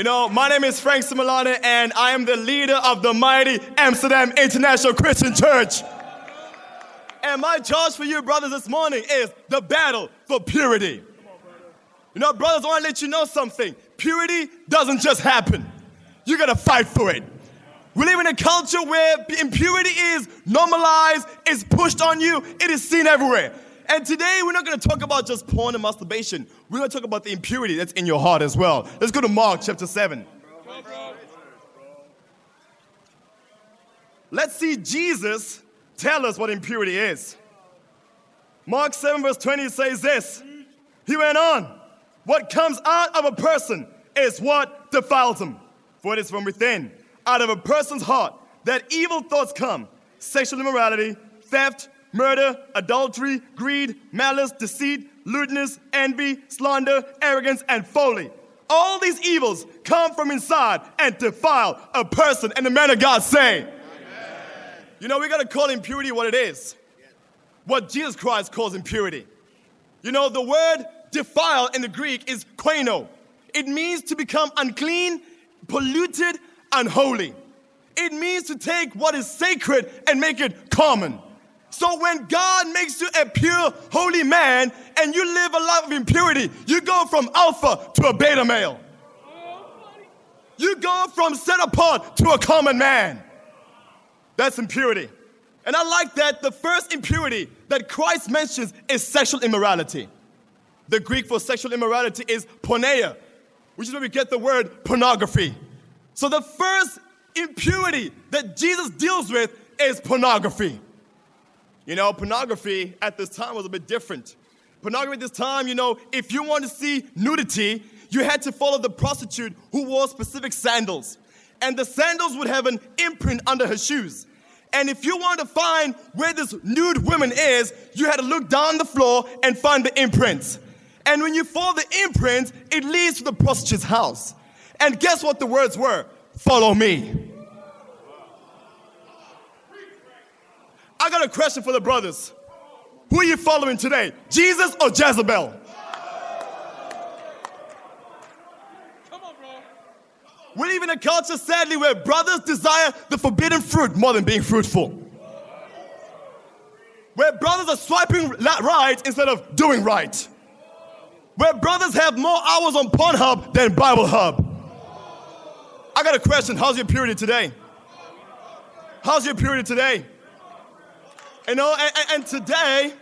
My name is Simelane, and I am the leader of the mighty Amsterdam International Christian Church. And my charge for you, brothers, this morning is the battle for purity. Brothers, I want to let you know something. Purity doesn't just happen. You got to fight for it. We live in a culture where impurity is normalized, is pushed on you, it is seen everywhere. And today, we're not going to talk about just porn and masturbation. We're going to talk about the impurity that's in your heart as well. Let's go to Mark chapter 7. Let's see Jesus tell us what impurity is. Mark 7 verse 20 says this. He went on, what comes out of a person is what defiles him. For it is from within, out of a person's heart, that evil thoughts come. Sexual immorality, theft, murder, adultery, greed, malice, deceit, lewdness, envy, slander, arrogance, and folly. All these evils come from inside and defile a person. And the man of God say, amen. We got to call impurity what it is. What Jesus Christ calls impurity. The word defile in the Greek is koino. It means to become unclean, polluted, unholy. It means to take what is sacred and make it common. So when God makes you a pure, holy man and you live a life of impurity, you go from alpha to a beta male. You go from set apart to a common man. That's impurity. And I like that the first impurity that Christ mentions is sexual immorality. The Greek for sexual immorality is porneia, which is where we get the word pornography. So the first impurity that Jesus deals with is pornography. Pornography at this time was a bit different. Pornography at this time, if you want to see nudity, you had to follow the prostitute who wore specific sandals. And the sandals would have an imprint under her shoes. And if you wanted to find where this nude woman is, you had to look down the floor and find the imprints. And when you follow the imprints, it leads to the prostitute's house. And guess what the words were? Follow me. I got a question for the brothers. Who are you following today? Jesus or Jezebel? We live in a culture, sadly, where brothers desire the forbidden fruit more than being fruitful. Where brothers are swiping right instead of doing right. Where brothers have more hours on Pornhub than Bible Hub. I got a question. How's your purity today? How's your purity today? And today,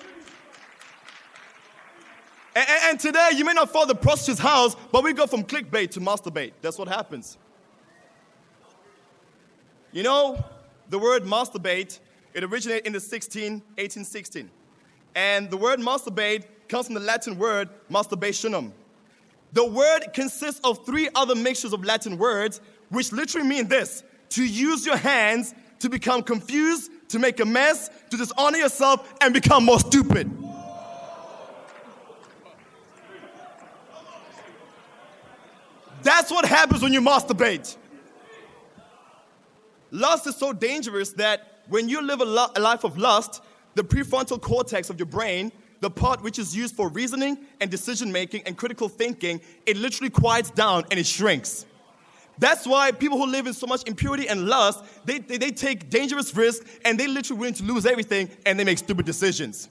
you may not follow the prostitute's house, but we go from clickbait to masturbate. That's what happens. The word masturbate, it originated in the 1816. And the word masturbate comes from the Latin word masturbationum. The word consists of 3 other mixtures of Latin words, which literally mean this: to use your hands to become confused, to make a mess, to dishonor yourself, and become more stupid. That's what happens when you masturbate. Lust is so dangerous that when you live a life of lust, the prefrontal cortex of your brain, the part which is used for reasoning and decision-making and critical thinking, it literally quiets down and it shrinks. That's why people who live in so much impurity and lust, they take dangerous risks and they literally willing to lose everything and they make stupid decisions.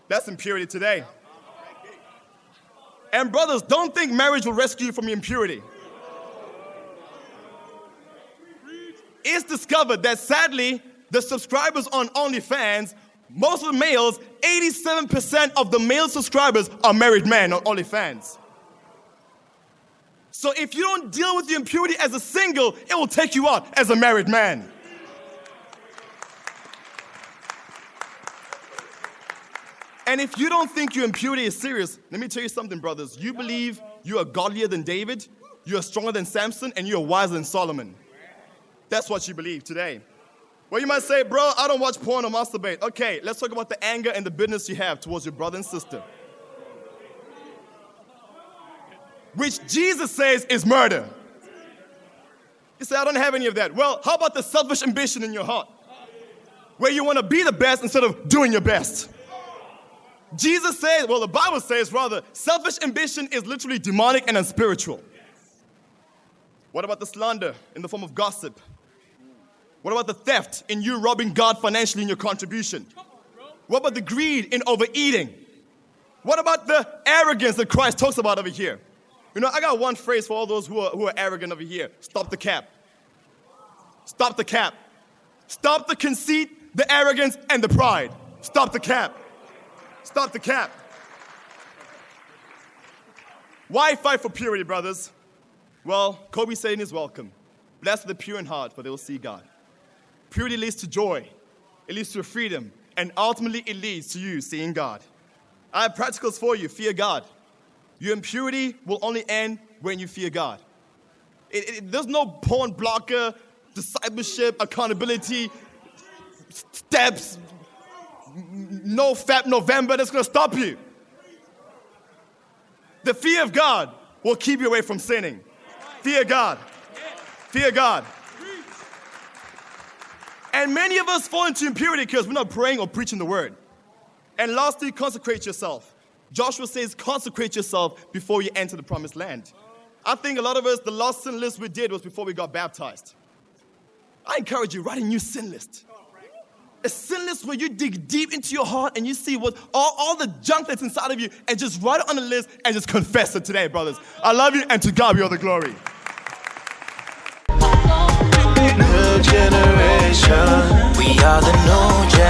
That's impurity today. And brothers, don't think marriage will rescue you from your impurity. It's discovered that sadly, the subscribers on OnlyFans, most of the males, 87% of the male subscribers are married men on OnlyFans. So if you don't deal with your impurity as a single, it will take you out as a married man. And if you don't think your impurity is serious, let me tell you something, brothers. You believe you are godlier than David, you are stronger than Samson, and you are wiser than Solomon. That's what you believe today. Well, you might say, bro, I don't watch porn or masturbate. Okay, let's talk about the anger and the bitterness you have towards your brother and sister, which Jesus says is murder. You say, I don't have any of that. Well, how about the selfish ambition in your heart, where you want to be the best instead of doing your best? Jesus says, well, the Bible says rather, selfish ambition is literally demonic and unspiritual. What about the slander in the form of gossip? What about the theft in you robbing God financially in your contribution? What about the greed in overeating? What about the arrogance that Christ talks about over here? You know, I got one phrase for all those who are arrogant over here. Stop the cap. Stop the cap. Stop the conceit, the arrogance, and the pride. Stop the cap. Stop the cap. Why fight for purity, brothers? Well, Kobe saying is welcome. Blessed are the pure in heart, for they will see God. Purity leads to joy. It leads to freedom. And ultimately, it leads to you seeing God. I have practicals for you. Fear God. Your impurity will only end when you fear God. There's no porn blocker, discipleship, accountability, steps, no Fab November that's going to stop you. The fear of God will keep you away from sinning. Fear God. Fear God. And many of us fall into impurity because we're not praying or preaching the word. And lastly, consecrate yourself. Joshua says, consecrate yourself before you enter the promised land. I think a lot of us, the last sin list we did was before we got baptized. I encourage you, write a new sin list. A sin list where you dig deep into your heart and you see what all the junk that's inside of you and just write it on the list and just confess it today, brothers. I love you, and to God be all the glory. New generation, we are the new generation.